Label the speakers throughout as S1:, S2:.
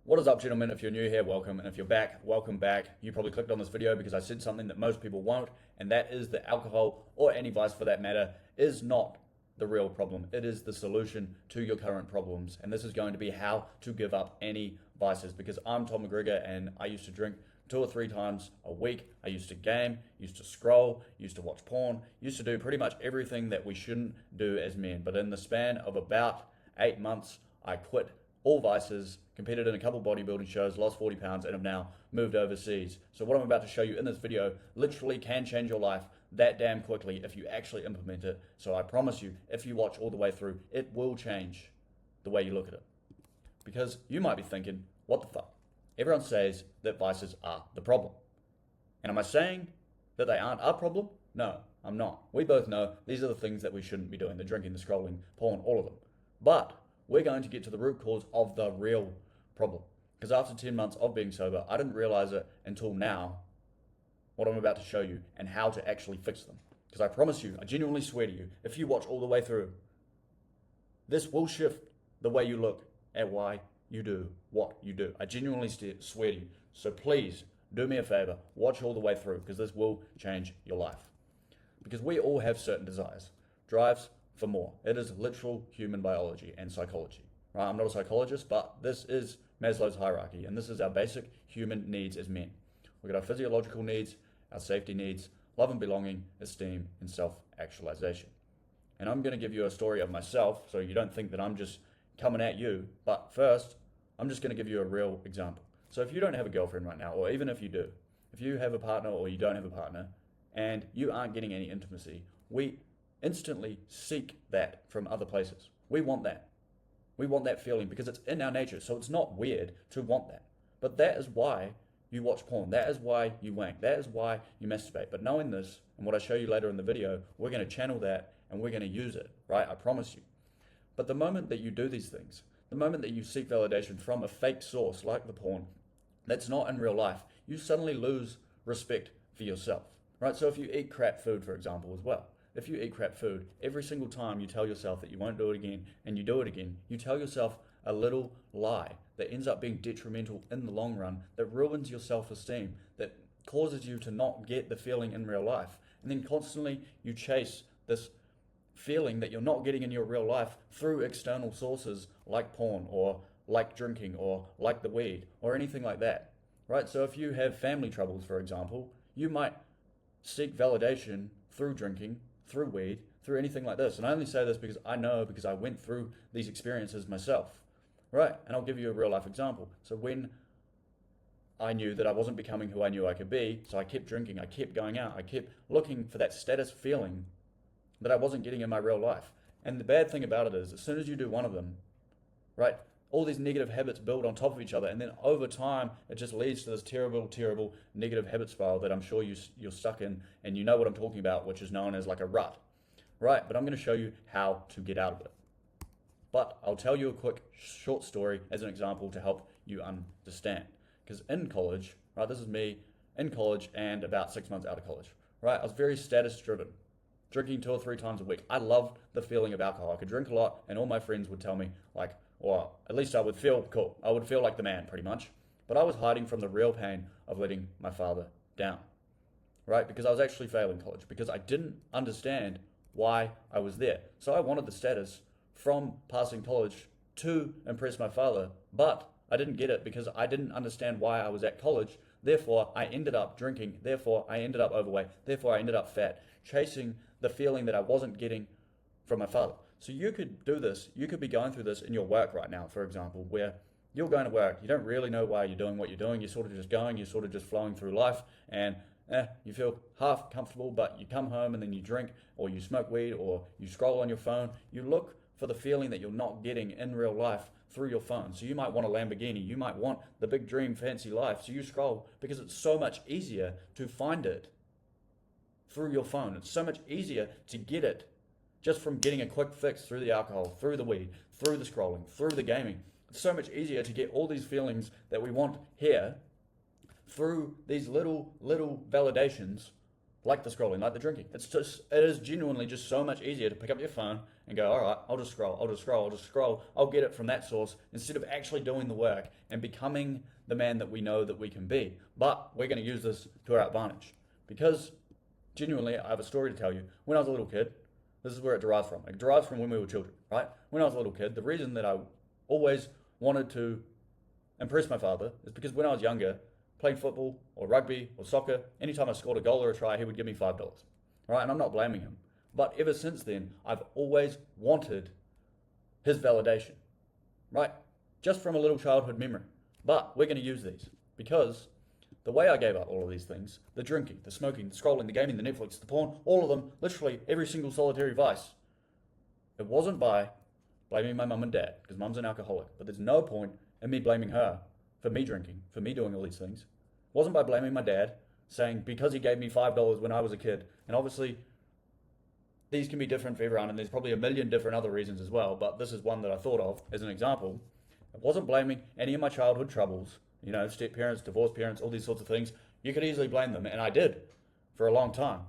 S1: What is up, gentlemen? If you're new here, welcome, and if you're back, welcome back. You probably clicked on this video because I said something that most people won't, and that is that alcohol, or any vice for that matter, is not the real problem. It is the solution to your current problems, and this is going to be how to give up any vices, because I'm Tom McGregor, and I used to drink 2 or 3 times a week. I used to game, used to scroll, used to watch porn, used to do pretty much everything that we shouldn't do as men. But in the span of about 8 months, I quit all vices, competed in a couple bodybuilding shows, lost 40 pounds, and have now moved overseas. So what I'm about to show you in this video literally can change your life that damn quickly if you actually implement it. So I promise you, if you watch all the way through, it will change the way you look at it. Because you might be thinking, what the fuck? Everyone says that vices are the problem. And am I saying that they aren't our problem? No, I'm not. We both know these are the things that we shouldn't be doing: the drinking, the scrolling, porn, all of them. But we're going to get to the root cause of the real problem. Because after 10 months of being sober, I didn't realize it until now, what I'm about to show you and how to actually fix them. Because I promise you, I genuinely swear to you, if you watch all the way through, this will shift the way you look at why you do what you do. I genuinely swear to you. So please do me a favor, watch all the way through, because this will change your life. Because we all have certain desires, drives for more. It is literal human biology and psychology. Right? I'm not a psychologist, but this is Maslow's hierarchy, and this is our basic human needs as men. We've got our physiological needs, our safety needs, love and belonging, esteem, and self-actualization. And I'm going to give you a story of myself, so you don't think that I'm just coming at you. But first, I'm just going to give you a real example. So if you don't have a girlfriend right now, or even if you do, if you have a partner or you don't have a partner, and you aren't getting any intimacy, we instantly seek that from other places. We want that. We want that feeling because it's in our nature. So it's not weird to want that. But that is why you watch porn. That is why you wank. That is why you masturbate. But knowing this, and what I show you later in the video, we're going to channel that and we're going to use it, right? I promise you. But the moment that you do these things, the moment that you seek validation from a fake source like the porn, that's not in real life, you suddenly lose respect for yourself, right? So if you eat crap food, for example, as well, if you eat crap food, every single time you tell yourself that you won't do it again and you do it again, you tell yourself a little lie that ends up being detrimental in the long run, that ruins your self-esteem, that causes you to not get the feeling in real life. And then constantly you chase this feeling that you're not getting in your real life through external sources like porn or like drinking or like the weed or anything like that, right? So if you have family troubles, for example, you might seek validation through drinking, through weed, through anything like this. And I only say this because I know, because I went through these experiences myself, right? And I'll give you a real life example. So when I knew that I wasn't becoming who I knew I could be, so I kept drinking, I kept going out, I kept looking for that status feeling that I wasn't getting in my real life. And the bad thing about it is, as soon as you do one of them, right, all these negative habits build on top of each other, and then over time it just leads to this terrible, terrible negative habit spiral that I'm sure you're stuck in, and you know what I'm talking about, which is known as like a rut, right? But I'm going to show you how to get out of it. But I'll tell you a quick short story as an example to help you understand. Because in college, right, this is me in college and about 6 months out of college, right, I was very status driven, drinking 2 or 3 times a week. I loved the feeling of alcohol. I could drink a lot, and all my friends would tell me, like, or at least I would feel cool. I would feel like the man, pretty much. But I was hiding from the real pain of letting my father down, right? Because I was actually failing college, because I didn't understand why I was there. So I wanted the status from passing college to impress my father, but I didn't get it because I didn't understand why I was at college. Therefore, I ended up drinking. Therefore, I ended up overweight. Therefore, I ended up fat, chasing the feeling that I wasn't getting from my father. So you could do this, you could be going through this in your work right now, for example, where you're going to work, you don't really know why you're doing what you're doing, you're sort of just going, you're sort of just flowing through life, and you feel half comfortable, but you come home and then you drink, or you smoke weed, or you scroll on your phone. You look for the feeling that you're not getting in real life through your phone. So you might want a Lamborghini, you might want the big dream fancy life, so you scroll because it's so much easier to find it through your phone. It's so much easier to get it just from getting a quick fix through the alcohol, through the weed, through the scrolling, through the gaming. It's so much easier to get all these feelings that we want here through these little validations, like the scrolling, like the drinking. It is genuinely just so much easier to pick up your phone and go, all right, I'll just scroll, I'll get it from that source instead of actually doing the work and becoming the man that we know that we can be. But we're going to use this to our advantage because genuinely, I have a story to tell you. When I was a little kid, this is where it derives from. It derives from when we were children, right? When I was a little kid, the reason that I always wanted to impress my father is because when I was younger, playing football or rugby or soccer, anytime I scored a goal or a try, he would give me $5. All right, and I'm not blaming him. But ever since then, I've always wanted his validation, right? Just from a little childhood memory. But we're going to use these because the way I gave up all of these things, the drinking, the smoking, the scrolling, the gaming, the Netflix, the porn, all of them, literally every single solitary vice, it wasn't by blaming my mum and dad, because mum's an alcoholic, but there's no point in me blaming her for me drinking, for me doing all these things. It wasn't by blaming my dad, saying because he gave me $5 when I was a kid, and obviously these can be different for everyone, and there's probably a million different other reasons as well, but this is one that I thought of as an example. It wasn't blaming any of my childhood troubles, step parents, divorced parents, all these sorts of things. You could easily blame them, and I did for a long time.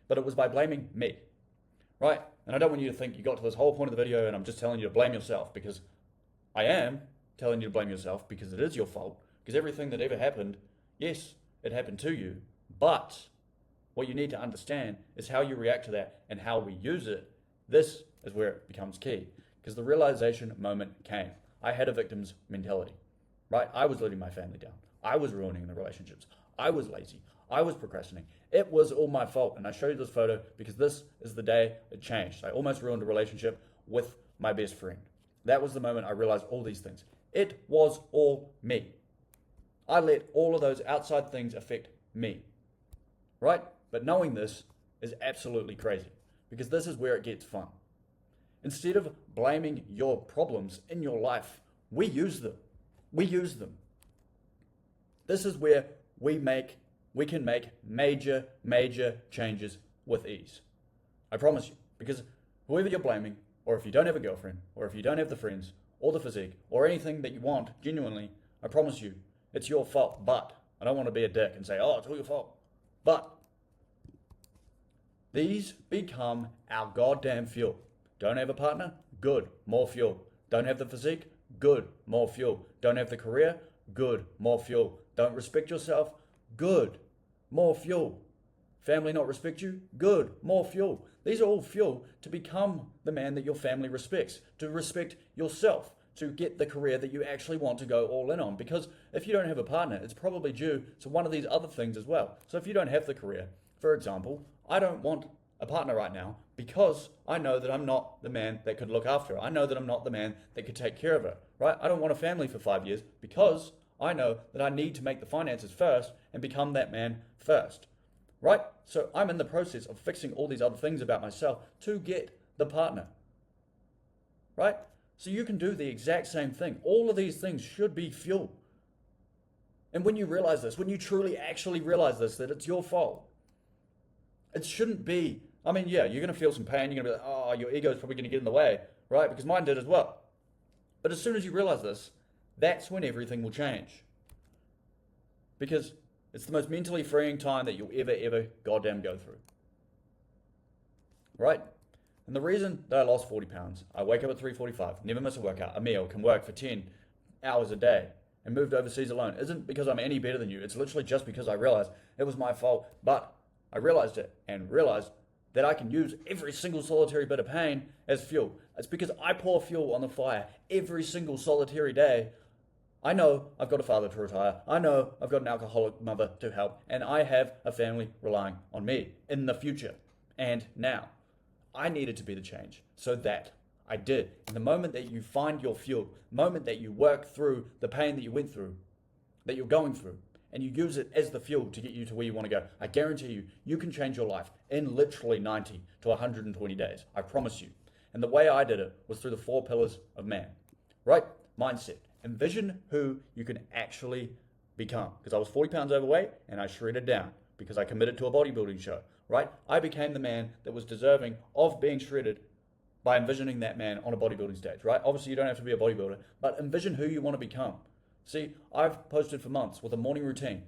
S1: But it was by blaming me, right? And I don't want you to think you got to this whole point of the video and I'm just telling you to blame yourself, because I am telling you to blame yourself because it is your fault. Because everything that ever happened, yes, it happened to you, but what you need to understand is how you react to that and how we use it. This is where it becomes key, because the realization moment came. I had a victim's mentality. Right? I was letting my family down. I was ruining the relationships. I was lazy. I was procrastinating. It was all my fault. And I show you this photo because this is the day it changed. I almost ruined a relationship with my best friend. That was the moment I realized all these things. It was all me. I let all of those outside things affect me. Right? But knowing this is absolutely crazy, because this is where it gets fun. Instead of blaming your problems in your life, we use them. We use them. This is where we can make major changes with ease. I promise you, because whoever you're blaming, or if you don't have a girlfriend, or if you don't have the friends, or the physique, or anything that you want, genuinely, I promise you, it's your fault. But I don't want to be a dick and say, oh, it's all your fault. But these become our goddamn fuel. Don't have a partner? Good, more fuel. Don't have the physique? Good, more fuel. Don't have the career? Good, more fuel. Don't respect yourself? Good, more fuel. Family not respect you? Good, more fuel. These are all fuel to become the man that your family respects, to respect yourself, to get the career that you actually want to go all in on. Because if you don't have a partner, it's probably due to one of these other things as well. So if you don't have the career, for example, I don't want a partner right now because I know that I'm not the man that could look after her. I know that I'm not the man that could take care of her, right? I don't want a family for 5 years because I know that I need to make the finances first and become that man first, right? So I'm in the process of fixing all these other things about myself to get the partner, right? So you can do the exact same thing. All of these things should be fuel. And when you realize this, when you truly actually realize this, that it's your fault, it shouldn't be. I mean, yeah, you're going to feel some pain. You're going to be like, oh, your ego is probably going to get in the way, right? Because mine did as well. But as soon as you realize this, that's when everything will change. Because it's the most mentally freeing time that you'll ever goddamn go through. Right? And the reason that I lost 40 pounds, I wake up at 3:45, never miss a workout, a meal, can work for 10 hours a day, and moved overseas alone, isn't because I'm any better than you. It's literally just because I realized it was my fault. But I realized it and realized that I can use every single solitary bit of pain as fuel. It's because I pour fuel on the fire every single solitary day. I know I've got a father to retire. I know I've got an alcoholic mother to help. And I have a family relying on me in the future and now. I needed to be the change. So that I did. And the moment that you find your fuel, the moment that you work through the pain that you went through, that you're going through, and you use it as the fuel to get you to where you want to go, I guarantee you, you can change your life in literally 90 to 120 days. I promise you. And the way I did it was through the 4 pillars of man, right? Mindset. Envision who you can actually become. Because I was 40 pounds overweight and I shredded down because I committed to a bodybuilding show, right? I became the man that was deserving of being shredded by envisioning that man on a bodybuilding stage, right? Obviously, you don't have to be a bodybuilder, but envision who you want to become. See, I've posted for months with a morning routine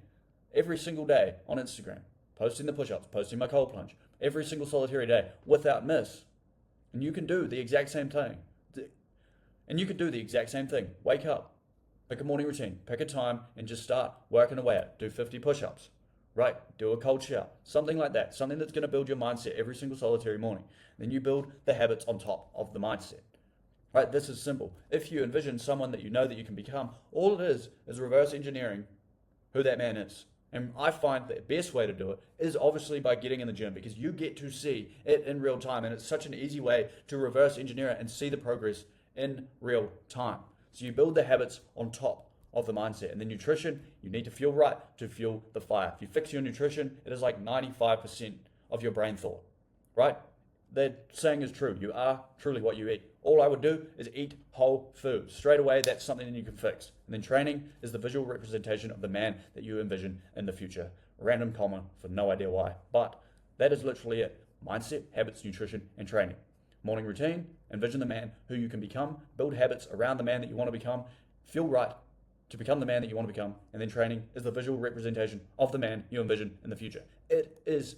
S1: every single day on Instagram, posting the push-ups, posting my cold plunge, every single solitary day without miss. And you can do the exact same thing. Wake up, pick a morning routine, pick a time, and just start working away at it. Do 50 push-ups, right? Do a cold shower, something like that. Something that's going to build your mindset every single solitary morning. Then you build the habits on top of the mindset. Right? This is simple. If you envision someone that you know that you can become, all it is reverse engineering who that man is. And I find the best way to do it is obviously by getting in the gym, because you get to see it in real time, and it's such an easy way to reverse engineer it and see the progress in real time. So you build the habits on top of the mindset. And the nutrition, you need to feel right to fuel the fire. If you fix your nutrition, it is like 95% of your brain thought, right? That saying is true. You are truly what you eat. All I would do is eat whole foods. Straight away, that's something that you can fix. And then training is the visual representation of the man that you envision in the future. Random comma for no idea why. But that is literally it. Mindset, habits, nutrition, and training. Morning routine, envision the man who you can become, build habits around the man that you want to become, feel right to become the man that you want to become, and then training is the visual representation of the man you envision in the future. It is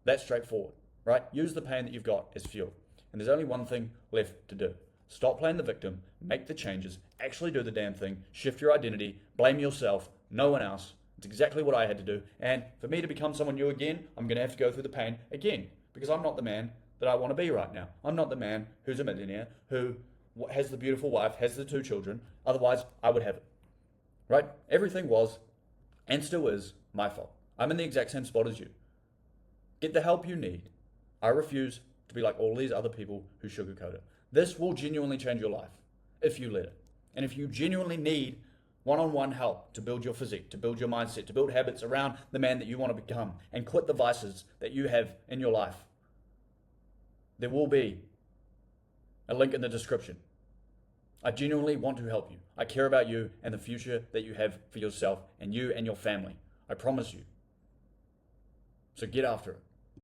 S1: that straightforward, right? Use the pain that you've got as fuel. And there's only one thing left to do. Stop playing the victim, make the changes, actually do the damn thing, shift your identity, blame yourself, no one else. It's exactly what I had to do. And for me to become someone new again, I'm going to have to go through the pain again, because I'm not the man that I want to be right now. I'm not the man who's a millionaire, who has the beautiful wife, has the 2 children. Otherwise, I would have it, right? Everything was, and still is, my fault. I'm in the exact same spot as you. Get the help you need. I refuse to be like all these other people who sugarcoat it. This will genuinely change your life if you let it. And if you genuinely need one-on-one help to build your physique, to build your mindset, to build habits around the man that you want to become, and quit the vices that you have in your life, there will be a link in the description. I genuinely want to help you. I care about you and the future that you have for yourself and you and your family. I promise you. So get after it.